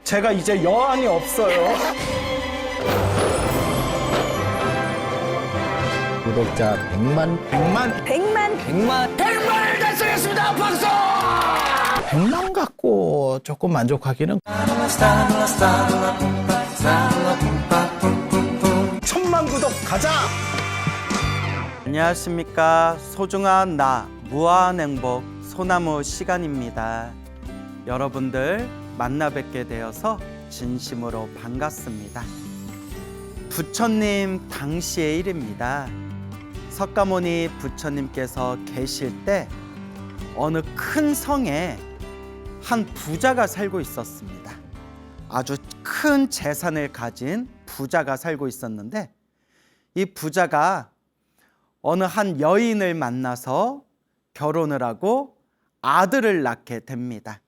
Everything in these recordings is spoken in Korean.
제가 이제 여한이 없어요. 구독자 100만 달성했습니다. 박수! 100만 갖고 조금 만족하기는 1000만 구독 가자! 안녕하십니까. 소중한 나 무한 행복 소나무 시간입니다. 여러분들 만나 뵙게 되어서 진심으로 반갑습니다. 부처님 당시의 일입니다. 석가모니 부처님께서 계실 때 어느 큰 성에 한 부자가 살고 있었습니다. 아주 큰 재산을 가진 부자가 살고 있었는데, 이 부자가 어느 한 여인을 만나서 결혼을 하고 아들을 낳게 됩니다.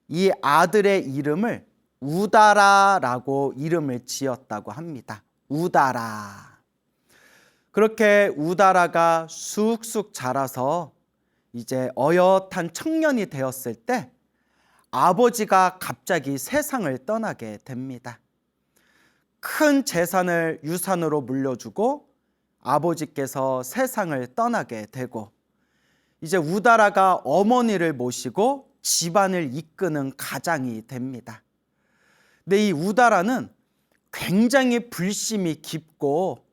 이 아들의 이름을 우다라라고 이름을 지었다고 합니다. 우다라. 그렇게 우다라가 쑥쑥 자라서 이제 어엿한 청년이 되었을 때 아버지가 갑자기 세상을 떠나게 됩니다. 큰 재산을 유산으로 물려주고 아버지께서 세상을 떠나게 되고, 이제 우다라가 어머니를 모시고 집안을 이끄는 가장이 됩니다. 근데 이 우다라는 굉장히 불심이 깊고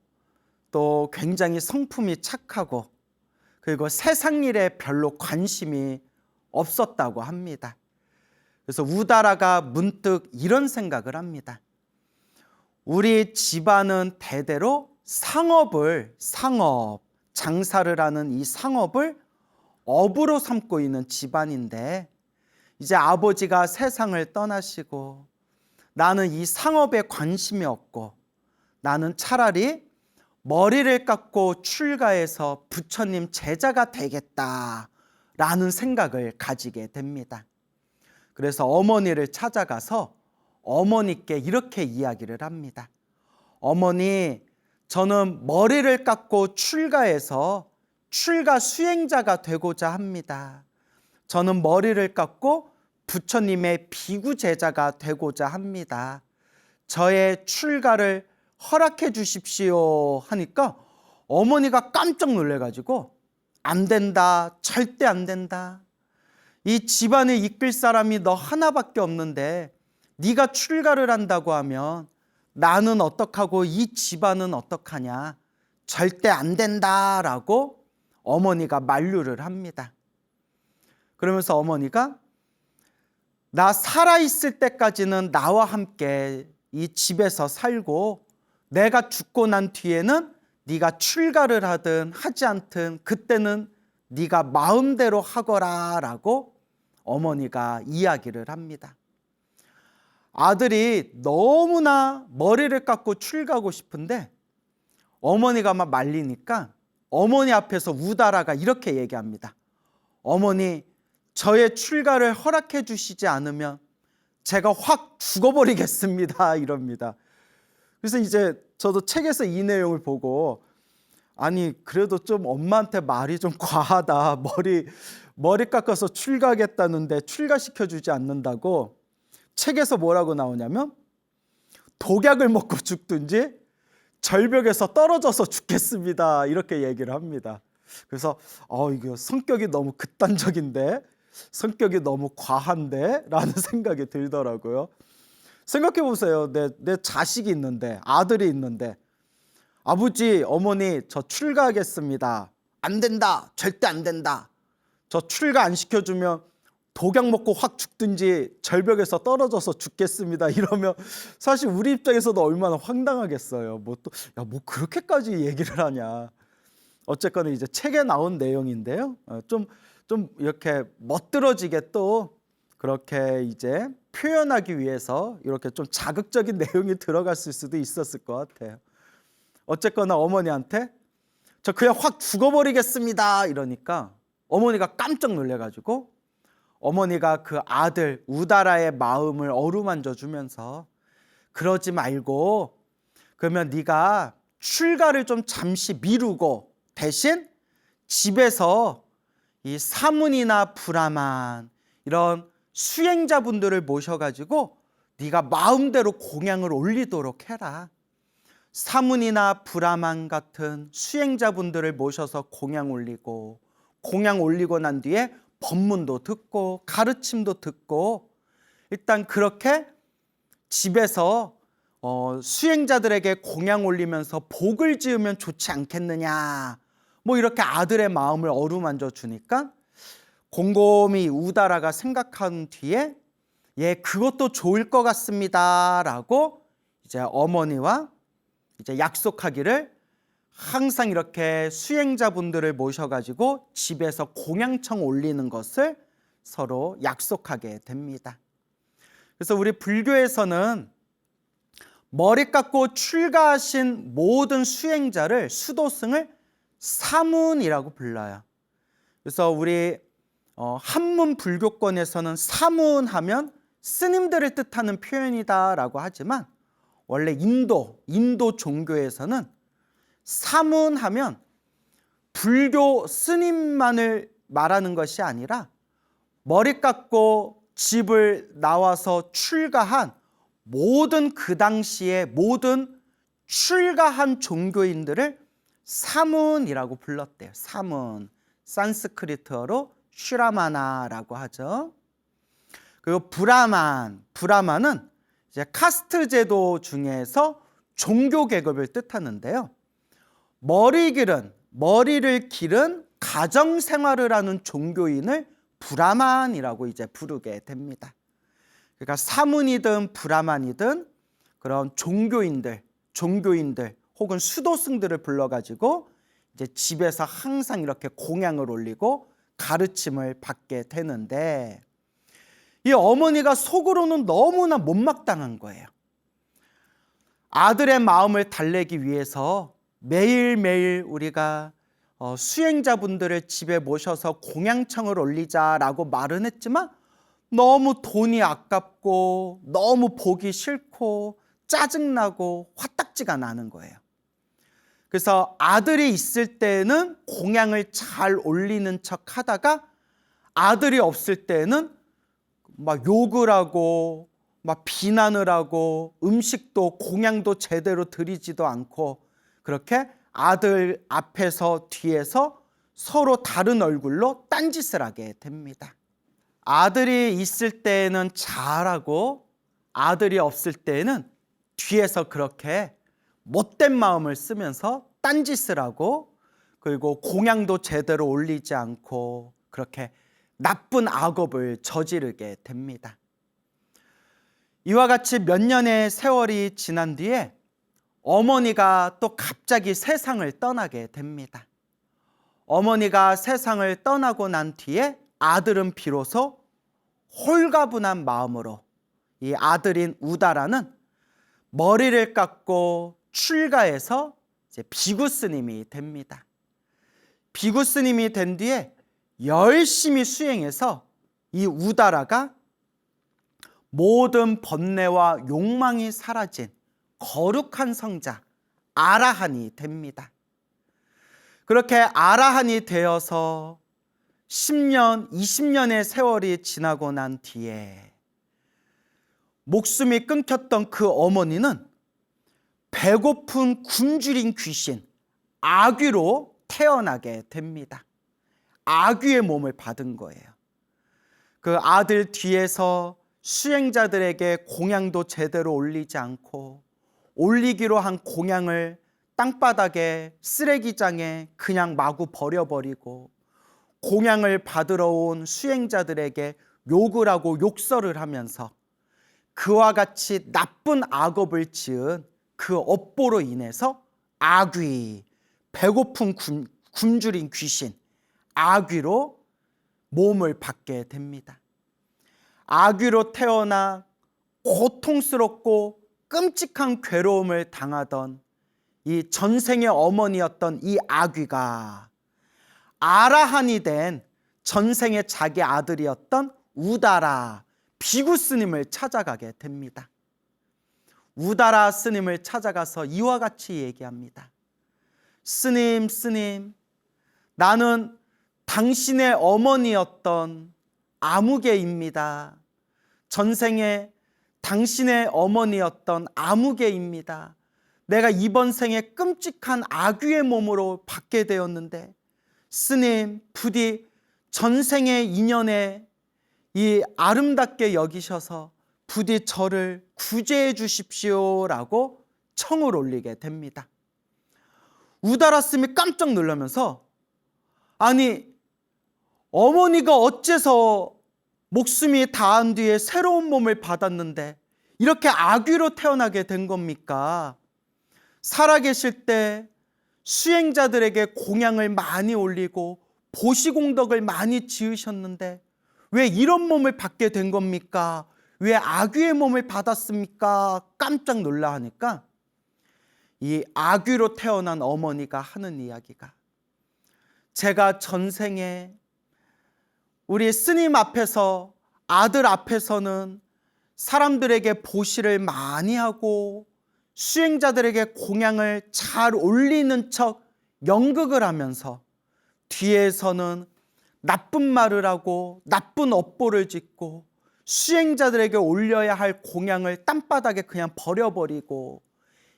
또 굉장히 성품이 착하고, 그리고 세상 일에 별로 관심이 없었다고 합니다. 그래서 우다라가 문득 이런 생각을 합니다. 우리 집안은 대대로 장사를 하는 이 상업을 업으로 삼고 있는 집안인데, 이제 아버지가 세상을 떠나시고 나는 이 상업에 관심이 없고, 나는 차라리 머리를 깎고 출가해서 부처님 제자가 되겠다라는 생각을 가지게 됩니다. 그래서 어머니를 찾아가서 어머니께 이렇게 이야기를 합니다. 어머니, 저는 머리를 깎고 출가해서 출가 수행자가 되고자 합니다. 저는 머리를 깎고 부처님의 비구 제자가 되고자 합니다. 저의 출가를 허락해 주십시오 하니까 어머니가 깜짝 놀래가지고, 안 된다, 절대 안 된다. 이 집안을 이끌 사람이 너 하나밖에 없는데 네가 출가를 한다고 하면 나는 어떡하고 이 집안은 어떡하냐, 절대 안 된다라고 어머니가 만류를 합니다. 그러면서 어머니가 나 살아있을 때까지는 나와 함께 이 집에서 살고, 내가 죽고 난 뒤에는 네가 출가를 하든 하지 않든 그때는 네가 마음대로 하거라 라고 어머니가 이야기를 합니다. 아들이 너무나 머리를 깎고 출가하고 싶은데 어머니가 막 말리니까 어머니 앞에서 우다라가 이렇게 얘기합니다. 어머니, 저의 출가를 허락해 주시지 않으면 제가 확 죽어버리겠습니다 이럽니다. 그래서 이제 저도 책에서 이 내용을 보고, 아니 그래도 좀 엄마한테 말이 좀 과하다. 머리 깎아서 출가하겠다는데 출가시켜주지 않는다고. 책에서 뭐라고 나오냐면 독약을 먹고 죽든지 절벽에서 떨어져서 죽겠습니다 이렇게 얘기를 합니다. 그래서 이거 성격이 너무 극단적인데, 성격이 너무 과한데 라는 생각이 들더라고요. 생각해 보세요. 내 자식이 있는데, 아들이 있는데, 아버지, 어머니, 저 출가하겠습니다. 안 된다. 절대 안 된다. 저 출가 안 시켜주면 독약 먹고 확 죽든지 절벽에서 떨어져서 죽겠습니다. 이러면 사실 우리 입장에서도 얼마나 황당하겠어요. 뭐 그렇게까지 얘기를 하냐. 어쨌거나 이제 책에 나온 내용인데요. 좀 이렇게 멋들어지게 또 그렇게 이제 표현하기 위해서 이렇게 좀 자극적인 내용이 들어갔을 수도 있었을 것 같아요. 어쨌거나 어머니한테 저 그냥 확 죽어버리겠습니다 이러니까 어머니가 깜짝 놀래가지고 어머니가 그 아들 우다라의 마음을 어루만져 주면서, 그러지 말고 그러면 네가 출가를 좀 잠시 미루고 대신 집에서 이 사문이나 브라만 이런 수행자분들을 모셔가지고 네가 마음대로 공양을 올리도록 해라. 사문이나 브라만 같은 수행자분들을 모셔서 공양 올리고, 공양 올리고 난 뒤에 법문도 듣고 가르침도 듣고, 일단 그렇게 집에서 수행자들에게 공양 올리면서 복을 지으면 좋지 않겠느냐, 뭐 이렇게 아들의 마음을 어루만져 주니까 곰곰이 우다라가 생각한 뒤에 예, 그것도 좋을 것 같습니다 라고 이제 어머니와 이제 약속하기를, 항상 이렇게 수행자분들을 모셔가지고 집에서 공양청 올리는 것을 서로 약속하게 됩니다. 그래서 우리 불교에서는 머리 깎고 출가하신 모든 수행자를, 수도승을 사문이라고 불러요. 그래서 우리 한문 불교권에서는 사문하면 스님들을 뜻하는 표현이다라고 하지만, 원래 인도 종교에서는 사문하면 불교 스님만을 말하는 것이 아니라 머리 깎고 집을 나와서 출가한 모든, 그 당시에 모든 출가한 종교인들을 사문이라고 불렀대요. 사문, 산스크리트어로 슈라마나라고 하죠. 그리고 브라만은 이제 카스트 제도 중에서 종교 계급을 뜻하는데요. 머리를 기른 가정 생활을 하는 종교인을 브라만이라고 이제 부르게 됩니다. 그러니까 사문이든 브라만이든 그런 종교인들 혹은 수도승들을 불러가지고 이제 집에서 항상 이렇게 공양을 올리고 가르침을 받게 되는데, 이 어머니가 속으로는 너무나 못마땅한 거예요. 아들의 마음을 달래기 위해서 매일매일 우리가 수행자분들을 집에 모셔서 공양청을 올리자라고 말은 했지만, 너무 돈이 아깝고 너무 보기 싫고 짜증나고 화딱지가 나는 거예요. 그래서 아들이 있을 때는 공양을 잘 올리는 척 하다가, 아들이 없을 때는 막 욕을 하고 막 비난을 하고 음식도 공양도 제대로 드리지도 않고, 그렇게 아들 앞에서 뒤에서 서로 다른 얼굴로 딴짓을 하게 됩니다. 아들이 있을 때는 잘하고 아들이 없을 때는 뒤에서 그렇게 못된 마음을 쓰면서 딴짓을 하고, 그리고 공양도 제대로 올리지 않고 그렇게 나쁜 악업을 저지르게 됩니다. 이와 같이 몇 년의 세월이 지난 뒤에 어머니가 또 갑자기 세상을 떠나게 됩니다. 어머니가 세상을 떠나고 난 뒤에 아들은 비로소 홀가분한 마음으로, 이 아들인 우다라는 머리를 깎고 출가해서 이제 비구 스님이 됩니다. 비구 스님이 된 뒤에 열심히 수행해서 이 우다라가 모든 번뇌와 욕망이 사라진 거룩한 성자 아라한이 됩니다. 그렇게 아라한이 되어서 10년, 20년의 세월이 지나고 난 뒤에 목숨이 끊겼던 그 어머니는 배고픈 굶주린 귀신, 아귀로 태어나게 됩니다. 아귀의 몸을 받은 거예요. 그 아들 뒤에서 수행자들에게 공양도 제대로 올리지 않고, 올리기로 한 공양을 땅바닥에 쓰레기장에 그냥 마구 버려버리고, 공양을 받으러 온 수행자들에게 욕을 하고 욕설을 하면서 그와 같이 나쁜 악업을 지은 그 업보로 인해서 아귀, 배고픈 굶주린 귀신, 아귀로 몸을 받게 됩니다. 아귀로 태어나 고통스럽고 끔찍한 괴로움을 당하던 이 전생의 어머니였던 이 아귀가 아라한이 된 전생의 자기 아들이었던 우다라 비구 스님을 찾아가게 됩니다. 우다라 스님을 찾아가서 이와 같이 얘기합니다. 스님, 나는 당신의 어머니였던 아무개입니다. 전생에 당신의 어머니였던 아무개입니다. 내가 이번 생에 끔찍한 아귀의 몸으로 받게 되었는데 스님 부디 전생의 인연에 이 아름답게 여기셔서 부디 저를 구제해 주십시오라고 청을 올리게 됩니다. 우다라 스님이 깜짝 놀라면서 아니 어머니가 어째서 목숨이 다한 뒤에 새로운 몸을 받았는데 이렇게 아귀로 태어나게 된 겁니까? 살아계실 때 수행자들에게 공양을 많이 올리고 보시공덕을 많이 지으셨는데 왜 이런 몸을 받게 된 겁니까? 왜 아귀의 몸을 받았습니까? 깜짝 놀라 하니까 이 아귀로 태어난 어머니가 하는 이야기가 제가 전생에 우리 스님 앞에서 아들 앞에서는 사람들에게 보시를 많이 하고 수행자들에게 공양을 잘 올리는 척 연극을 하면서 뒤에서는 나쁜 말을 하고 나쁜 업보를 짓고 수행자들에게 올려야 할 공양을 땅바닥에 그냥 버려버리고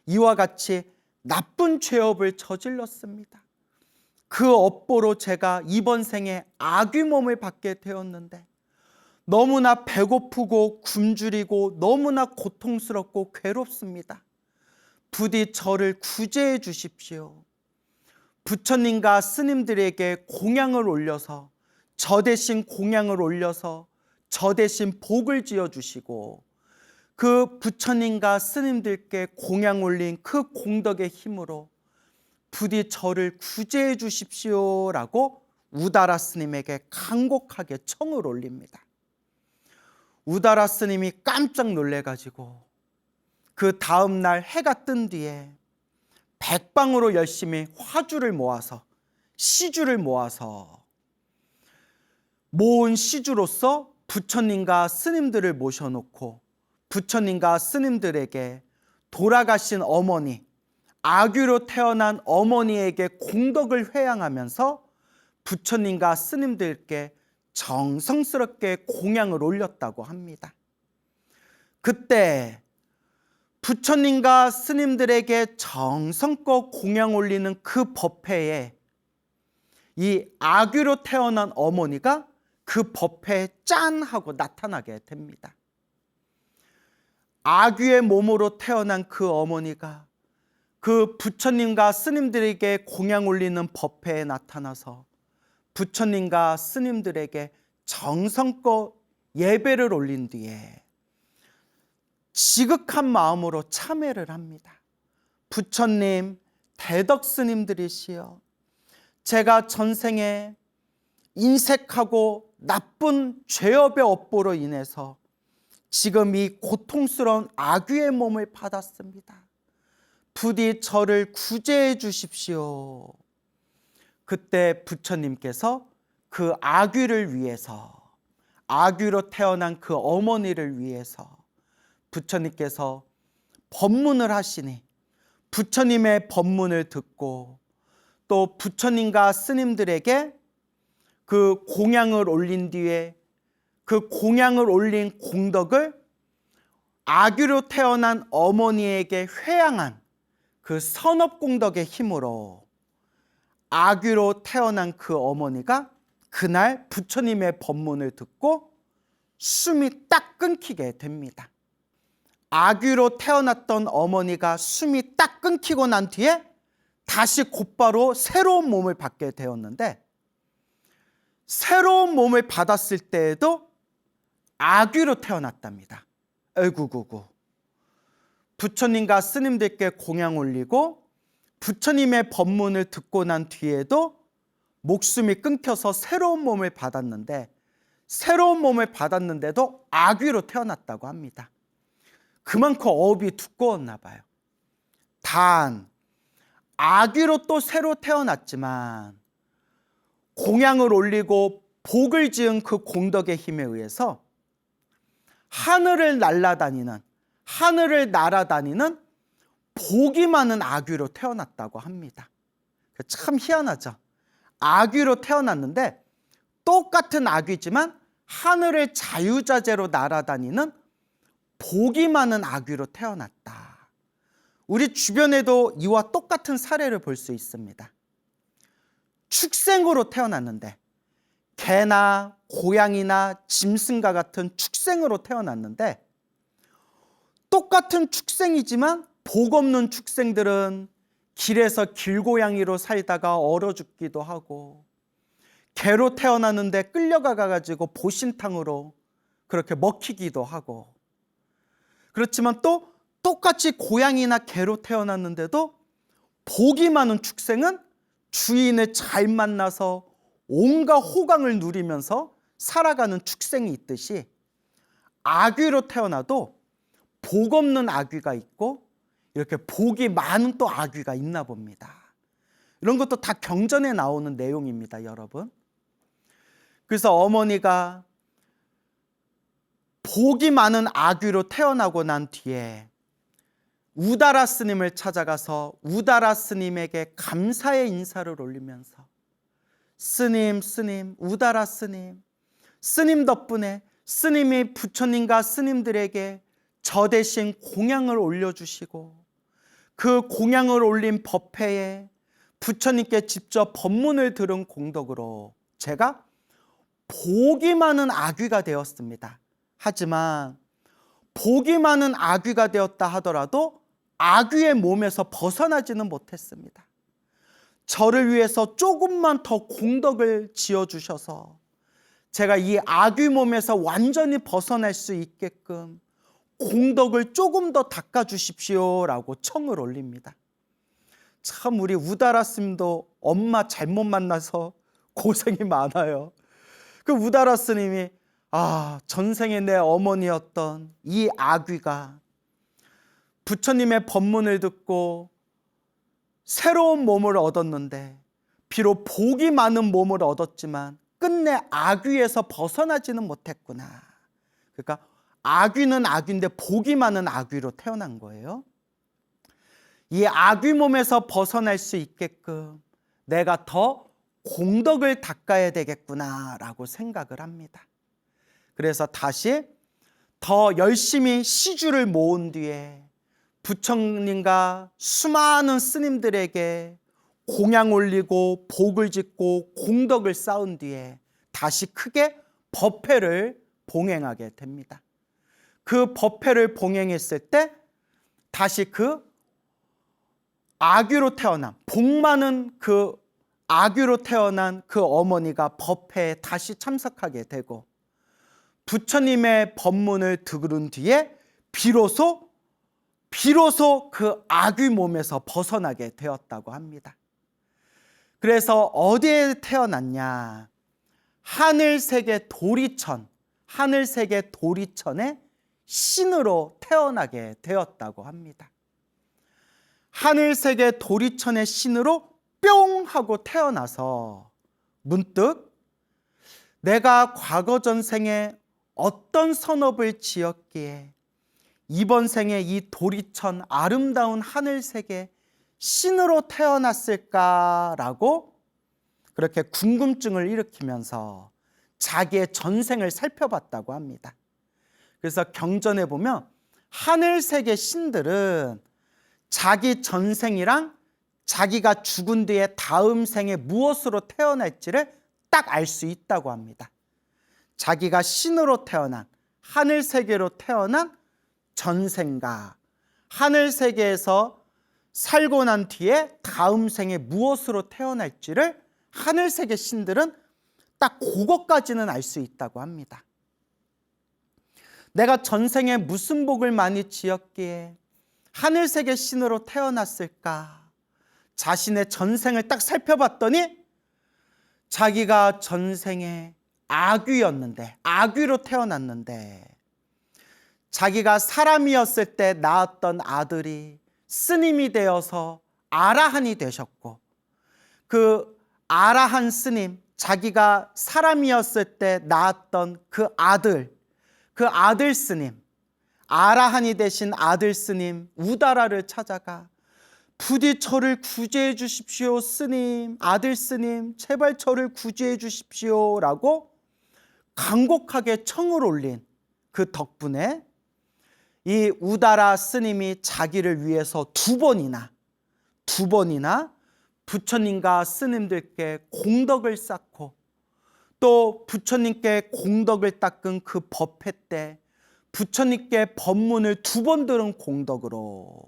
이와 같이 나쁜 죄업을 저질렀습니다. 그 업보로 제가 이번 생에 아귀 몸을 받게 되었는데 너무나 배고프고 굶주리고 너무나 고통스럽고 괴롭습니다. 부디 저를 구제해 주십시오. 부처님과 스님들에게 공양을 올려서 저 대신 공양을 올려서 저 대신 복을 지어 주시고 그 부처님과 스님들께 공양 올린 그 공덕의 힘으로 부디 저를 구제해 주십시오라고 우다라 스님에게 간곡하게 청을 올립니다. 우다라 스님이 깜짝 놀래가지고 그 다음날 해가 뜬 뒤에 백방으로 열심히 화주를 모아서 시주를 모아서 모은 시주로서 부처님과 스님들을 모셔놓고 부처님과 스님들에게 돌아가신 어머니, 아귀로 태어난 어머니에게 공덕을 회양하면서 부처님과 스님들께 정성스럽게 공양을 올렸다고 합니다. 그때 부처님과 스님들에게 정성껏 공양 올리는 그 법회에 이 아귀로 태어난 어머니가 그 법회에 짠 하고 나타나게 됩니다. 아귀의 몸으로 태어난 그 어머니가 그 부처님과 스님들에게 공양 올리는 법회에 나타나서 부처님과 스님들에게 정성껏 예배를 올린 뒤에 지극한 마음으로 참회를 합니다. 부처님, 대덕 스님들이시여, 제가 전생에 인색하고 나쁜 죄업의 업보로 인해서 지금 이 고통스러운 아귀의 몸을 받았습니다. 부디 저를 구제해 주십시오. 그때 부처님께서 그 아귀를 위해서, 아귀로 태어난 그 어머니를 위해서 부처님께서 법문을 하시니 부처님의 법문을 듣고 또 부처님과 스님들에게 그 공양을 올린 뒤에 그 공양을 올린 공덕을 아귀로 태어난 어머니에게 회양한 그 선업공덕의 힘으로 아귀로 태어난 그 어머니가 그날 부처님의 법문을 듣고 숨이 딱 끊기게 됩니다. 아귀로 태어났던 어머니가 숨이 딱 끊기고 난 뒤에 다시 곧바로 새로운 몸을 받게 되었는데 새로운 몸을 받았을 때에도 아귀로 태어났답니다. 에구구구. 부처님과 스님들께 공양 올리고 부처님의 법문을 듣고 난 뒤에도 목숨이 끊겨서 새로운 몸을 받았는데 새로운 몸을 받았는데도 아귀로 태어났다고 합니다. 그만큼 업이 두꺼웠나 봐요. 단 아귀로 또 새로 태어났지만 공양을 올리고 복을 지은 그 공덕의 힘에 의해서 하늘을 날아다니는, 하늘을 날아다니는 복이 많은 아귀로 태어났다고 합니다. 참 희한하죠. 아귀로 태어났는데 똑같은 아귀지만 하늘을 자유자재로 날아다니는 복이 많은 아귀로 태어났다. 우리 주변에도 이와 똑같은 사례를 볼 수 있습니다. 축생으로 태어났는데, 개나 고양이나 짐승과 같은 축생으로 태어났는데, 똑같은 축생이지만 복 없는 축생들은 길에서 길고양이로 살다가 얼어 죽기도 하고, 개로 태어났는데 끌려가가지고 보신탕으로 그렇게 먹히기도 하고, 그렇지만 또 똑같이 고양이나 개로 태어났는데도 복이 많은 축생은 주인을 잘 만나서 온갖 호강을 누리면서 살아가는 축생이 있듯이, 아귀로 태어나도 복 없는 아귀가 있고 이렇게 복이 많은 또 아귀가 있나 봅니다. 이런 것도 다 경전에 나오는 내용입니다, 여러분. 그래서 어머니가 복이 많은 아귀로 태어나고 난 뒤에 우다라 스님을 찾아가서 우다라 스님에게 감사의 인사를 올리면서, 스님, 우다라 스님, 스님 덕분에 스님이 부처님과 스님들에게 저 대신 공양을 올려주시고, 그 공양을 올린 법회에 부처님께 직접 법문을 들은 공덕으로 제가 복이 많은 아귀가 되었습니다. 하지만 복이 많은 아귀가 되었다 하더라도 아귀의 몸에서 벗어나지는 못했습니다. 저를 위해서 조금만 더 공덕을 지어주셔서 제가 이 아귀 몸에서 완전히 벗어날 수 있게끔 공덕을 조금 더 닦아주십시오라고 청을 올립니다. 참 우리 우다라 스님도 엄마 잘못 만나서 고생이 많아요. 그 우다라 스님이 전생에 내 어머니였던 이 아귀가 부처님의 법문을 듣고 새로운 몸을 얻었는데, 비록 복이 많은 몸을 얻었지만 끝내 아귀에서 벗어나지는 못했구나. 그러니까 아귀는 아귀인데 복이 많은 아귀로 태어난 거예요. 이 아귀 몸에서 벗어날 수 있게끔 내가 더 공덕을 닦아야 되겠구나라고 생각을 합니다. 그래서 다시 더 열심히 시주를 모은 뒤에 부처님과 수많은 스님들에게 공양 올리고 복을 짓고 공덕을 쌓은 뒤에 다시 크게 법회를 봉행하게 됩니다. 그 법회를 봉행했을 때 다시 그 아귀로 태어난, 복 많은 그 아귀로 태어난 그 어머니가 법회에 다시 참석하게 되고, 부처님의 법문을 들은 뒤에 비로소 그 아귀 몸에서 벗어나게 되었다고 합니다. 그래서 어디에 태어났냐? 하늘세계 도리천, 하늘세계 도리천의 신으로 태어나게 되었다고 합니다. 하늘세계 도리천의 신으로 뿅 하고 태어나서 문득 내가 과거 전생에 어떤 선업을 지었기에 이번 생에 이 도리천 아름다운 하늘세계 신으로 태어났을까라고 그렇게 궁금증을 일으키면서 자기의 전생을 살펴봤다고 합니다. 그래서 경전에 보면 하늘세계 신들은 자기 전생이랑 자기가 죽은 뒤에 다음 생에 무엇으로 태어날지를 딱 알 수 있다고 합니다. 자기가 신으로 태어난, 하늘세계로 태어난 전생과 하늘세계에서 살고 난 뒤에 다음 생에 무엇으로 태어날지를 하늘세계 신들은 딱 그것까지는 알 수 있다고 합니다. 내가 전생에 무슨 복을 많이 지었기에 하늘세계 신으로 태어났을까? 자신의 전생을 딱 살펴봤더니 자기가 전생에 아귀였는데, 아귀로 태어났는데 자기가 사람이었을 때 낳았던 아들이 스님이 되어서 아라한이 되셨고, 그 아라한 스님, 자기가 사람이었을 때 낳았던 그 아들 스님, 아라한이 되신 아들 스님 우다라를 찾아가 부디 저를 구제해 주십시오 스님, 아들 스님 제발 저를 구제해 주십시오 라고 간곡하게 청을 올린 그 덕분에 이 우다라 스님이 자기를 위해서 두 번이나 부처님과 스님들께 공덕을 쌓고, 또 부처님께 공덕을 닦은 그 법회 때 부처님께 법문을 두 번 들은 공덕으로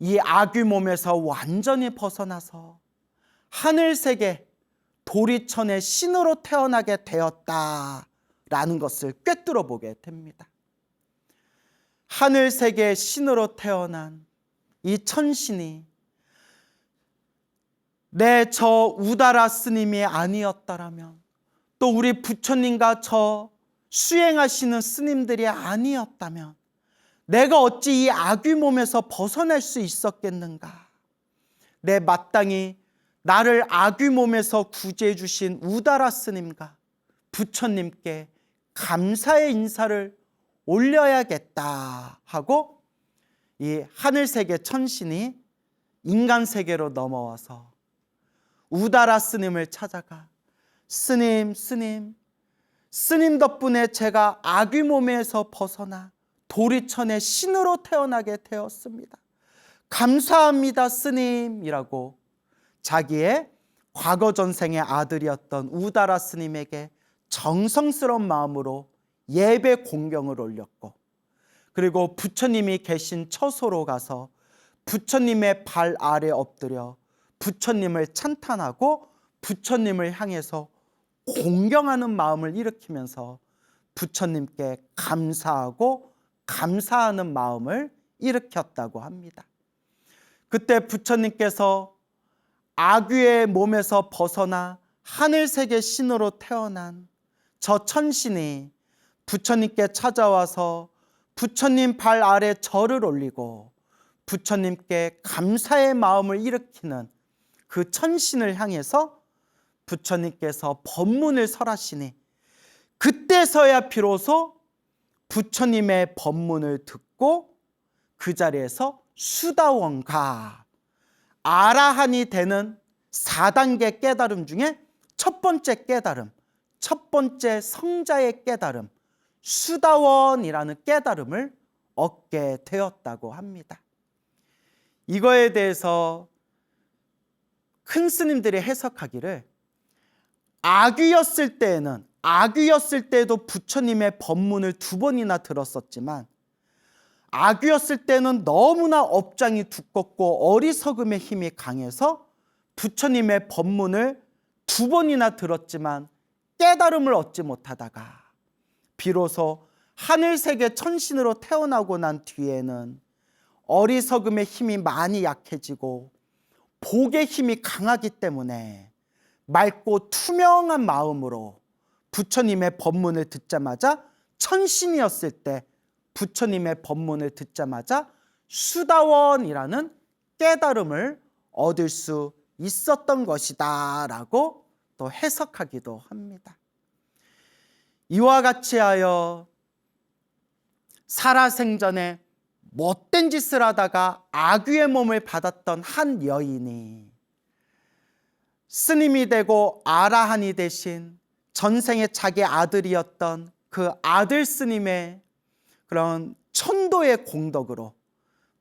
이 아귀 몸에서 완전히 벗어나서 하늘세계 도리천의 신으로 태어나게 되었다라는 것을 꿰뚫어 보게 됩니다. 하늘세계의 신으로 태어난 이 천신이 내 저 우다라 스님이 아니었다라면, 또 우리 부처님과 저 수행하시는 스님들이 아니었다면 내가 어찌 이 아귀 몸에서 벗어날 수 있었겠는가? 내 마땅히 나를 아귀 몸에서 구제해 주신 우다라 스님과 부처님께 감사의 인사를 올려야겠다 하고, 이 하늘세계 천신이 인간세계로 넘어와서 우다라 스님을 찾아가 스님 덕분에 제가 아귀 몸에서 벗어나 도리천의 신으로 태어나게 되었습니다. 감사합니다 스님이라고 자기의 과거 전생의 아들이었던 우다라 스님에게 정성스러운 마음으로 예배 공경을 올렸고, 그리고 부처님이 계신 처소로 가서 부처님의 발 아래 엎드려 부처님을 찬탄하고 부처님을 향해서 공경하는 마음을 일으키면서 부처님께 감사하고 감사하는 마음을 일으켰다고 합니다. 그때 부처님께서 아귀의 몸에서 벗어나 하늘세계 신으로 태어난 저 천신이 부처님께 찾아와서 부처님 발 아래 절을 올리고 부처님께 감사의 마음을 일으키는 그 천신을 향해서 부처님께서 법문을 설하시니, 그때서야 비로소 부처님의 법문을 듣고 그 자리에서 수다원가, 아라한이 되는 4단계 깨달음 중에 첫 번째 깨달음, 첫 번째 성자의 깨달음, 수다원이라는 깨달음을 얻게 되었다고 합니다. 이거에 대해서 큰 스님들이 해석하기를, 아귀였을 때에도 부처님의 법문을 두 번이나 들었었지만, 아귀였을 때는 너무나 업장이 두껍고 어리석음의 힘이 강해서 부처님의 법문을 두 번이나 들었지만 깨달음을 얻지 못하다가 비로소 하늘세계 천신으로 태어나고 난 뒤에는 어리석음의 힘이 많이 약해지고 복의 힘이 강하기 때문에 맑고 투명한 마음으로 부처님의 법문을 듣자마자, 천신이었을 때 부처님의 법문을 듣자마자 수다원이라는 깨달음을 얻을 수 있었던 것이다 라고 또 해석하기도 합니다. 이와 같이 하여 살아생전에 못된 짓을 하다가 아귀의 몸을 받았던 한 여인이 스님이 되고 아라한이 되신 전생에 자기 아들이었던 그 아들 스님의 그런 천도의 공덕으로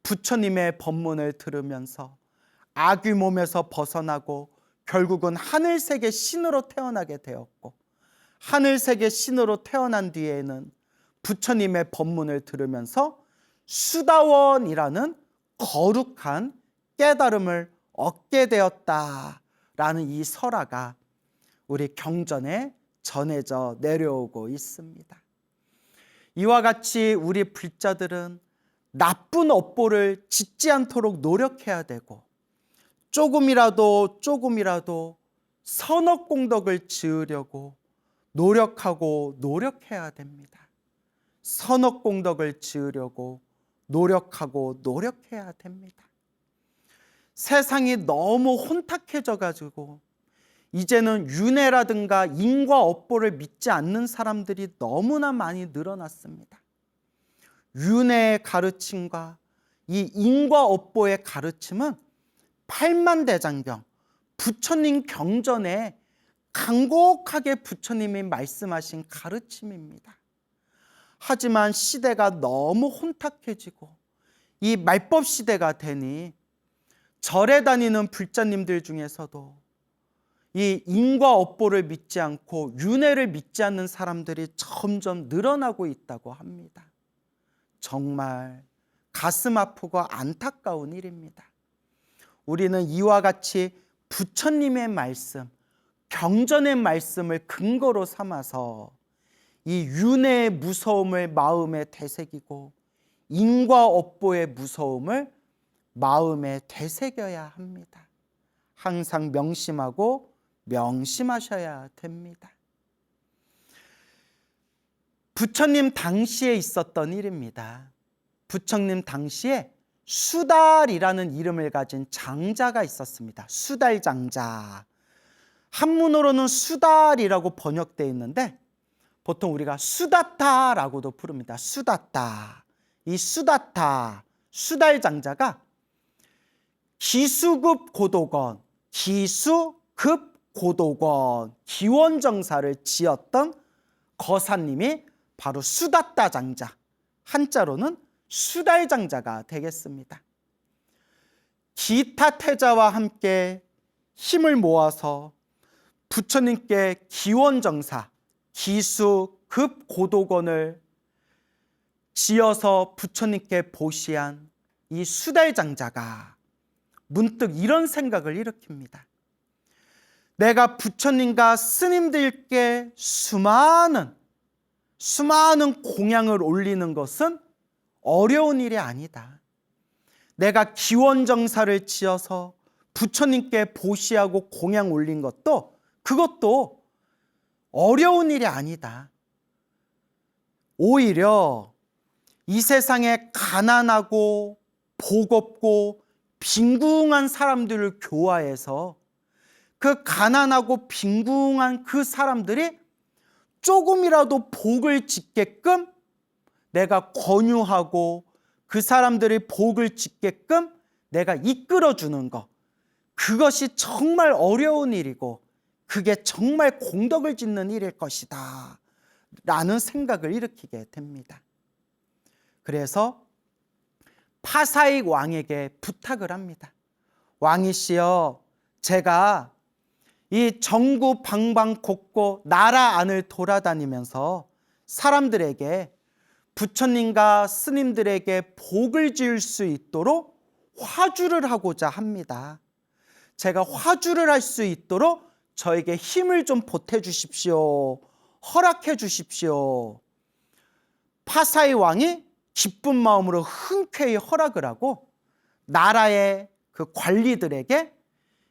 부처님의 법문을 들으면서 아귀 몸에서 벗어나고 결국은 하늘세계 신으로 태어나게 되었고, 하늘세계 신으로 태어난 뒤에는 부처님의 법문을 들으면서 수다원이라는 거룩한 깨달음을 얻게 되었다라는 이 설화가 우리 경전에 전해져 내려오고 있습니다. 이와 같이 우리 불자들은 나쁜 업보를 짓지 않도록 노력해야 되고, 조금이라도 선업공덕을 지으려고 노력해야 됩니다. 선업공덕을 지으려고 노력해야 됩니다. 세상이 너무 혼탁해져 가지고 이제는 윤회라든가 인과 업보를 믿지 않는 사람들이 너무나 많이 늘어났습니다. 윤회의 가르침과 이 인과 업보의 가르침은 팔만대장경, 부처님 경전에 간곡하게 부처님이 말씀하신 가르침입니다. 하지만 시대가 너무 혼탁해지고 이 말법 시대가 되니 절에 다니는 불자님들 중에서도 이 인과 업보를 믿지 않고 윤회를 믿지 않는 사람들이 점점 늘어나고 있다고 합니다. 정말 가슴 아프고 안타까운 일입니다. 우리는 이와 같이 부처님의 말씀, 경전의 말씀을 근거로 삼아서 이 윤회의 무서움을 마음에 되새기고 인과 업보의 무서움을 마음에 되새겨야 합니다. 항상 명심하고 명심하셔야 됩니다. 부처님 당시에 있었던 일입니다. 부처님 당시에 수달이라는 이름을 가진 장자가 있었습니다. 수달장자. 한문으로는 수달이라고 번역되어 있는데 보통 우리가 수다타라고도 부릅니다. 수다타. 이 수다타, 수달장자가 기수급 고도건, 기원정사를 지었던 거사님이 바로 수다타 장자, 한자로는 수달장자가 되겠습니다. 기타 태자와 함께 힘을 모아서 부처님께 기원정사, 기수급 고도건을 지어서 부처님께 보시한 이 수달장자가 문득 이런 생각을 일으킵니다. 내가 부처님과 스님들께 수많은 공양을 올리는 것은 어려운 일이 아니다. 내가 기원정사를 지어서 부처님께 보시하고 공양 올린 것도 그것도 어려운 일이 아니다. 오히려 이 세상에 가난하고 복없고 빈궁한 사람들을 교화해서 그 가난하고 빈궁한 그 사람들이 조금이라도 복을 짓게끔 내가 권유하고 그 사람들이 복을 짓게끔 내가 이끌어주는 것, 그것이 정말 어려운 일이고 그게 정말 공덕을 짓는 일일 것이다 라는 생각을 일으키게 됩니다. 그래서 파사익 왕에게 부탁을 합니다. 왕이시여, 제가 이 전국 방방곡곡 나라 안을 돌아다니면서 사람들에게 부처님과 스님들에게 복을 지을 수 있도록 화주를 하고자 합니다. 제가 화주를 할 수 있도록 저에게 힘을 좀 보태주십시오. 허락해 주십시오. 파사의 왕이 기쁜 마음으로 흔쾌히 허락을 하고 나라의 그 관리들에게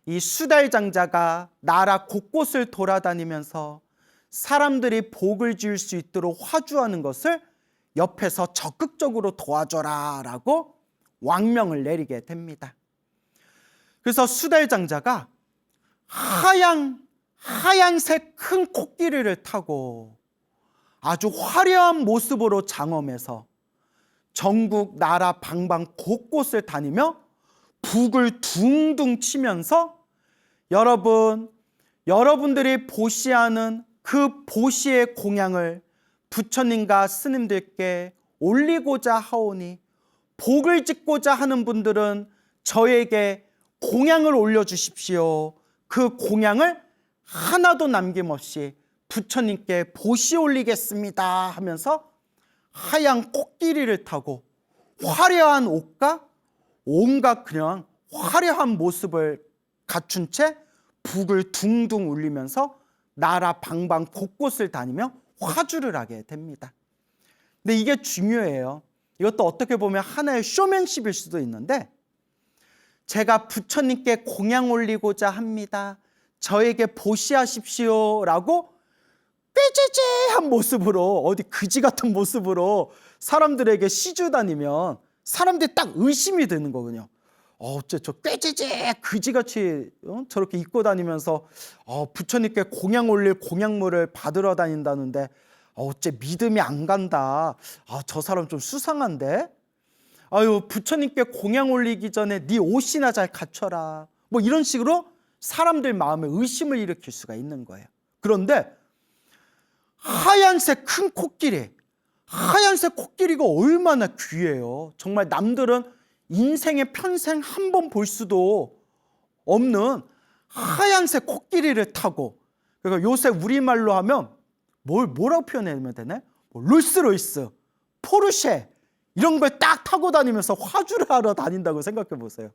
이 수달장자가 나라 곳곳을 돌아다니면서 사람들이 복을 지을 수 있도록 화주하는 것을 옆에서 적극적으로 도와줘라 라고 왕명을 내리게 됩니다. 그래서 수달장자가 하얀색 큰 코끼리를 타고 아주 화려한 모습으로 장엄해서 전국 나라 방방 곳곳을 다니며 북을 둥둥 치면서 여러분들이 보시하는 그 보시의 공양을 부처님과 스님들께 올리고자 하오니 복을 짓고자 하는 분들은 저에게 공양을 올려주십시오. 그 공양을 하나도 남김없이 부처님께 보시 올리겠습니다 하면서 하얀 코끼리를 타고 화려한 옷과 온갖 그냥 화려한 모습을 갖춘 채 북을 둥둥 울리면서 나라 방방 곳곳을 다니며 화주를 하게 됩니다. 근데 이게 중요해요. 이것도 어떻게 보면 하나의 쇼맨십일 수도 있는데, 제가 부처님께 공양 올리고자 합니다. 저에게 보시하십시오 라고 꾀죄죄한 모습으로, 어디 그지 같은 모습으로 사람들에게 시주 다니면 사람들이 딱 의심이 드는 거군요. 어째 저 꾀죄죄 그지같이 저렇게 입고 다니면서 부처님께 공양 올릴 공양물을 받으러 다닌다는데 어째 믿음이 안 간다. 저 사람 좀 수상한데? 아유, 부처님께 공양 올리기 전에 네 옷이나 잘 갖춰라. 뭐 이런 식으로 사람들 마음에 의심을 일으킬 수가 있는 거예요. 그런데 하얀색 큰 코끼리, 하얀색 코끼리가 얼마나 귀해요. 정말 남들은 인생의 평생 한 번 볼 수도 없는 하얀색 코끼리를 타고, 그러니까 요새 우리말로 하면 뭐라고 표현하면 되나? 롤스로이스, 포르쉐 이런 걸 딱 타고 다니면서 화주를 하러 다닌다고 생각해 보세요.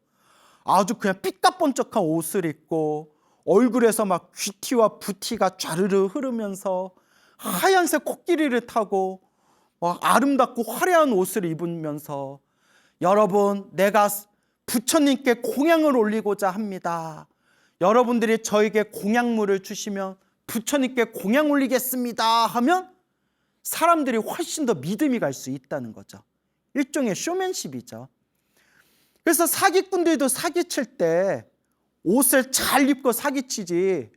아주 그냥 삐까번쩍한 옷을 입고 얼굴에서 막 귀티와 부티가 좌르르 흐르면서 하얀색 코끼리를 타고 아름답고 화려한 옷을 입으면서, 여러분, 내가 부처님께 공양을 올리고자 합니다. 여러분들이 저에게 공양물을 주시면 부처님께 공양 올리겠습니다 하면 사람들이 훨씬 더 믿음이 갈 수 있다는 거죠. 일종의 쇼맨십이죠. 그래서 사기꾼들도 사기칠 때 옷을 잘 입고 사기치지,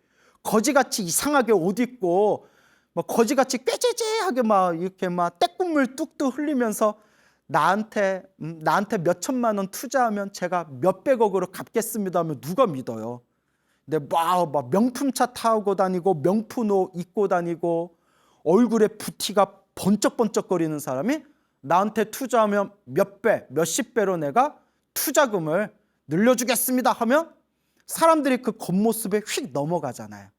거지같이 이상하게 옷 입고 거지같이 꾀죄죄하게 이렇게 떼국물 뚝뚝 흘리면서 나한테 몇 천만 원 투자하면 제가 몇백억으로 갚겠습니다 하면 누가 믿어요? 근데 막 명품차 타고 다니고 명품 옷 입고 다니고 얼굴에 부티가 번쩍번쩍거리는 사람이 나한테 투자하면 몇 배, 몇십 배로 내가 투자금을 늘려주겠습니다 하면 사람들이 그 겉모습에 휙 넘어가잖아요.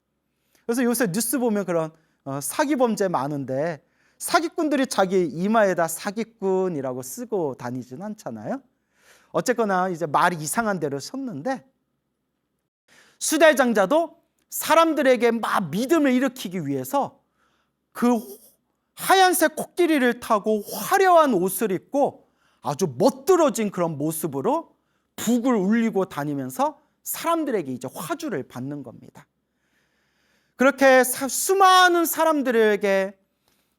그래서 요새 뉴스 보면 그런 사기 범죄 많은데 사기꾼들이 자기 이마에다 사기꾼이라고 쓰고 다니진 않잖아요. 어쨌거나 이제 말이 이상한 대로 섰는데, 수달장자도 사람들에게 막 믿음을 일으키기 위해서 그 하얀색 코끼리를 타고 화려한 옷을 입고 아주 멋들어진 그런 모습으로 북을 울리고 다니면서 사람들에게 이제 화주를 받는 겁니다. 그렇게 수많은 사람들에게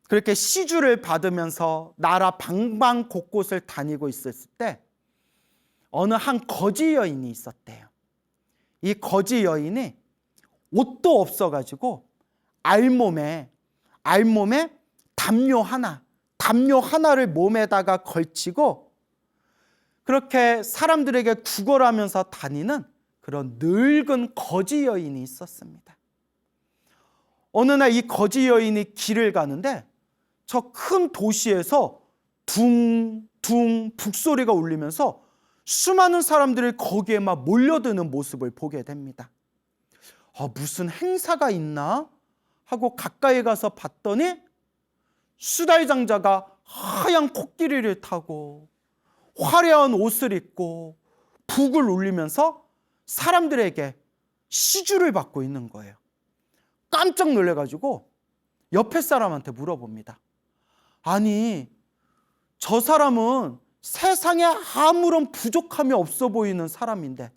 그렇게 시주를 받으면서 나라 방방 곳곳을 다니고 있었을 때 어느 한 거지 여인이 있었대요. 이 거지 여인이 옷도 없어가지고 알몸에 담요 하나를 몸에다가 걸치고 그렇게 사람들에게 구걸하면서 다니는 그런 늙은 거지 여인이 있었습니다. 어느 날 이 거지 여인이 길을 가는데 저 큰 도시에서 둥둥 북소리가 울리면서 수많은 사람들이 거기에 막 몰려드는 모습을 보게 됩니다. 무슨 행사가 있나 하고 가까이 가서 봤더니 수달장자가 하얀 코끼리를 타고 화려한 옷을 입고 북을 울리면서 사람들에게 시주를 받고 있는 거예요. 깜짝 놀래가지고 옆에 사람한테 물어봅니다. 아니, 저 사람은 세상에 아무런 부족함이 없어 보이는 사람인데,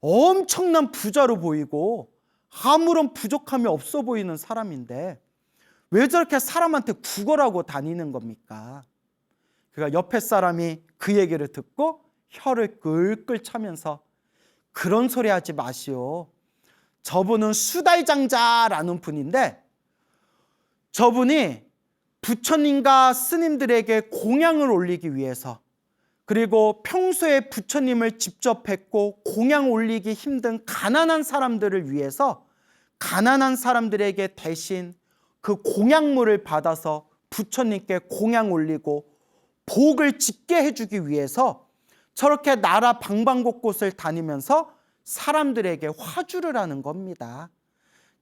엄청난 부자로 보이고 아무런 부족함이 없어 보이는 사람인데 왜 저렇게 사람한테 구걸하고 다니는 겁니까? 그러니까 옆에 사람이 그 얘기를 듣고 혀를 끌끌 차면서 그런 소리 하지 마시오. 저분은 수달장자라는 분인데 저분이 부처님과 스님들에게 공양을 올리기 위해서, 그리고 평소에 부처님을 직접 뵙고 공양 올리기 힘든 가난한 사람들을 위해서 가난한 사람들에게 대신 그 공양물을 받아서 부처님께 공양 올리고 복을 짓게 해주기 위해서 저렇게 나라 방방곳곳을 다니면서 사람들에게 화주를 하는 겁니다.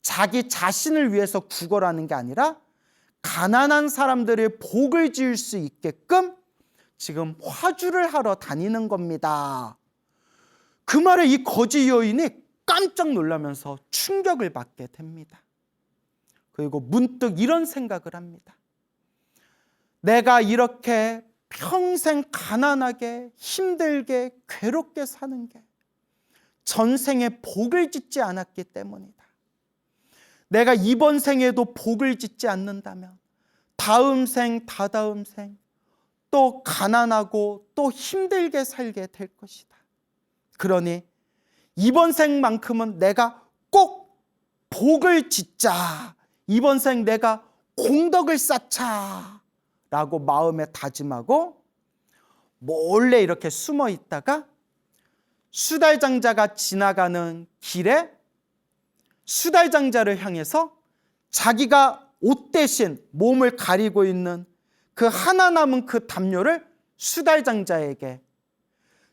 자기 자신을 위해서 구걸하는 게 아니라 가난한 사람들의 복을 지을 수 있게끔 지금 화주를 하러 다니는 겁니다. 그 말에 이 거지 여인이 깜짝 놀라면서 충격을 받게 됩니다. 그리고 문득 이런 생각을 합니다. 내가 이렇게 평생 가난하게 힘들게 괴롭게 사는 게 전생에 복을 짓지 않았기 때문이다. 내가 이번 생에도 복을 짓지 않는다면 다음 생, 다다음 생 또 가난하고 또 힘들게 살게 될 것이다. 그러니 이번 생만큼은 내가 꼭 복을 짓자. 이번 생 내가 공덕을 쌓자 라고 마음에 다짐하고 몰래 이렇게 숨어 있다가 수달장자가 지나가는 길에 수달장자를 향해서 자기가 옷 대신 몸을 가리고 있는 그 하나 남은 그 담요를 수달장자에게,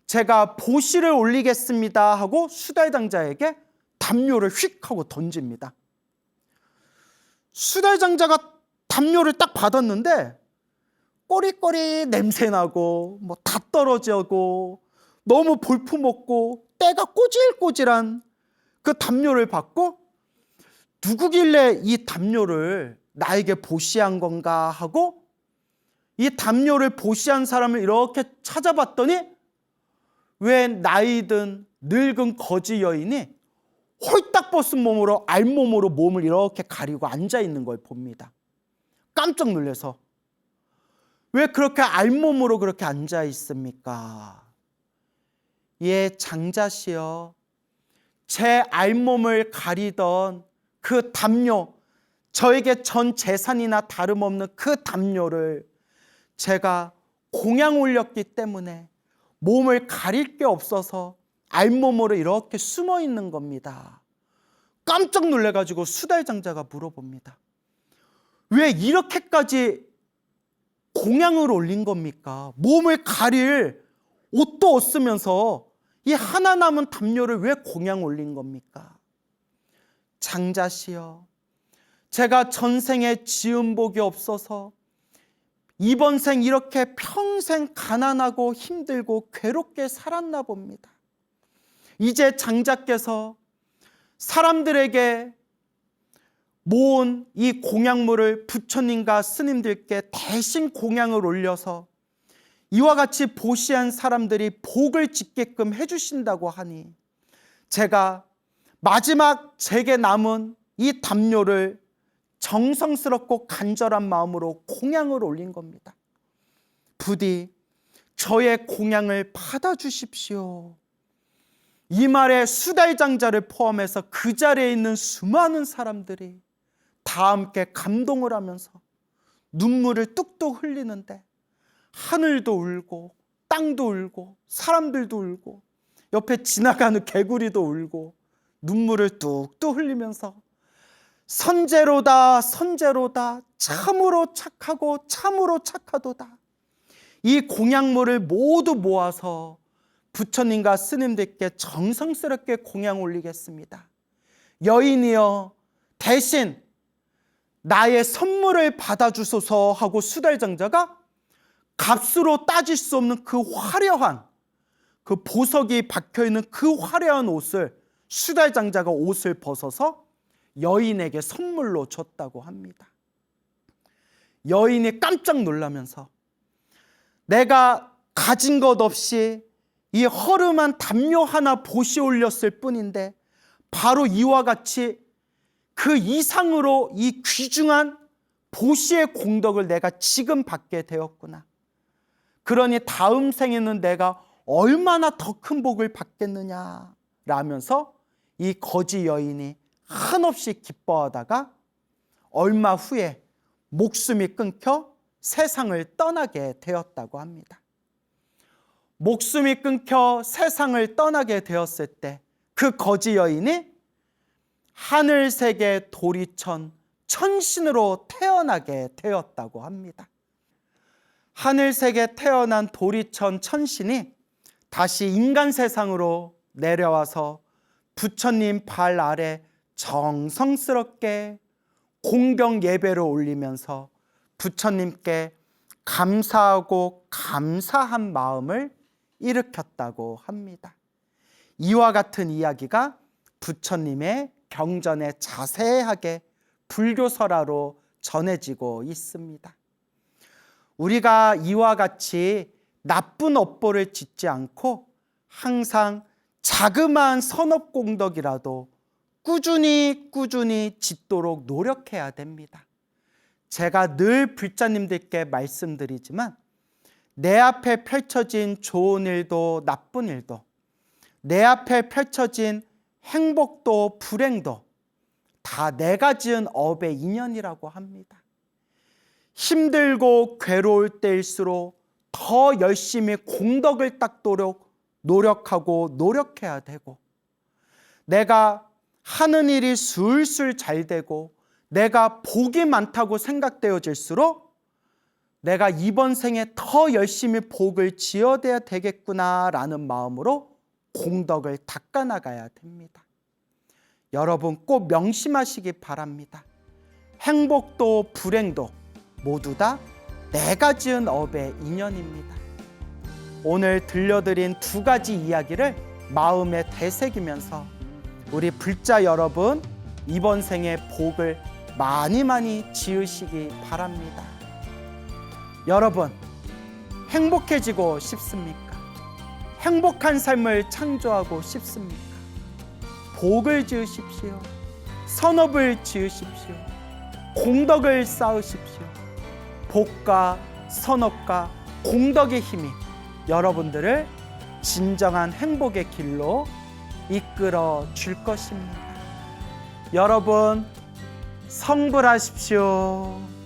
제가 보시를 올리겠습니다 하고 수달장자에게 담요를 휙 하고 던집니다. 수달장자가 담요를 딱 받았는데 꼬리꼬리 냄새나고 뭐 다 떨어지고 너무 볼품없고 때가 꼬질꼬질한 그 담요를 받고, 누구길래 이 담요를 나에게 보시한 건가 하고 이 담요를 보시한 사람을 이렇게 찾아봤더니 왜 나이든 늙은 거지 여인이 홀딱 벗은 몸으로 알몸으로 몸을 이렇게 가리고 앉아있는 걸 봅니다. 깜짝 놀라서, 왜 그렇게 알몸으로 그렇게 앉아있습니까? 예, 장자시여, 제 알몸을 가리던 그 담요, 저에게 전 재산이나 다름없는 그 담요를 제가 공양 올렸기 때문에 몸을 가릴 게 없어서 알몸으로 이렇게 숨어 있는 겁니다. 깜짝 놀래가지고 수달장자가 물어봅니다. 왜 이렇게까지 공양을 올린 겁니까? 몸을 가릴 옷도 없으면서 이 하나 남은 담요를 왜 공양 올린 겁니까? 장자시여, 제가 전생에 지은 복이 없어서 이번 생 이렇게 평생 가난하고 힘들고 괴롭게 살았나 봅니다. 이제 장자께서 사람들에게 모은 이 공양물을 부처님과 스님들께 대신 공양을 올려서 이와 같이 보시한 사람들이 복을 짓게끔 해주신다고 하니 제가 마지막 제게 남은 이 담요를 정성스럽고 간절한 마음으로 공양을 올린 겁니다. 부디 저의 공양을 받아주십시오. 이 말에 수달장자를 포함해서 그 자리에 있는 수많은 사람들이 다 함께 감동을 하면서 눈물을 뚝뚝 흘리는데, 하늘도 울고 땅도 울고 사람들도 울고 옆에 지나가는 개구리도 울고 눈물을 뚝뚝 흘리면서 선제로다 선제로다, 참으로 착하고 참으로 착하도다, 이 공양물을 모두 모아서 부처님과 스님들께 정성스럽게 공양 올리겠습니다. 여인이여, 대신 나의 선물을 받아주소서 하고 수달장자가 값으로 따질 수 없는 그 화려한, 그 보석이 박혀있는 그 화려한 옷을, 수달장자가 옷을 벗어서 여인에게 선물로 줬다고 합니다. 여인이 깜짝 놀라면서 내가 가진 것 없이 이 허름한 담요 하나 보시 올렸을 뿐인데 바로 이와 같이 그 이상으로 이 귀중한 보시의 공덕을 내가 지금 받게 되었구나. 그러니 다음 생에는 내가 얼마나 더 큰 복을 받겠느냐 라면서 이 거지 여인이 한없이 기뻐하다가 얼마 후에 목숨이 끊겨 세상을 떠나게 되었다고 합니다. 목숨이 끊겨 세상을 떠나게 되었을 때 그 거지 여인이 하늘세계 도리천 천신으로 태어나게 되었다고 합니다. 하늘세계 태어난 도리천 천신이 다시 인간 세상으로 내려와서 부처님 발 아래 정성스럽게 공경 예배를 올리면서 부처님께 감사하고 감사한 마음을 일으켰다고 합니다. 이와 같은 이야기가 부처님의 경전에 자세하게 불교설화로 전해지고 있습니다. 우리가 이와 같이 나쁜 업보를 짓지 않고 항상 자그마한 선업공덕이라도 꾸준히 짓도록 노력해야 됩니다. 제가 늘 불자님들께 말씀드리지만 내 앞에 펼쳐진 좋은 일도 나쁜 일도, 내 앞에 펼쳐진 행복도 불행도 다 내가 지은 업의 인연이라고 합니다. 힘들고 괴로울 때일수록 더 열심히 공덕을 닦도록 노력하고 노력해야 되고, 내가 하는 일이 술술 잘 되고 내가 복이 많다고 생각되어질수록 내가 이번 생에 더 열심히 복을 지어야 되겠구나라는 마음으로 공덕을 닦아나가야 됩니다. 여러분 꼭 명심하시기 바랍니다. 행복도 불행도 모두 다 내가 지은 업의 인연입니다. 오늘 들려드린 두 가지 이야기를 마음에 되새기면서 우리 불자 여러분 이번 생에 복을 많이 지으시기 바랍니다. 여러분 행복해지고 싶습니까? 행복한 삶을 창조하고 싶습니까? 복을 지으십시오. 선업을 지으십시오. 공덕을 쌓으십시오. 복과 선업과 공덕의 힘이 여러분들을 진정한 행복의 길로 이끌어 줄 것입니다. 여러분 성불하십시오.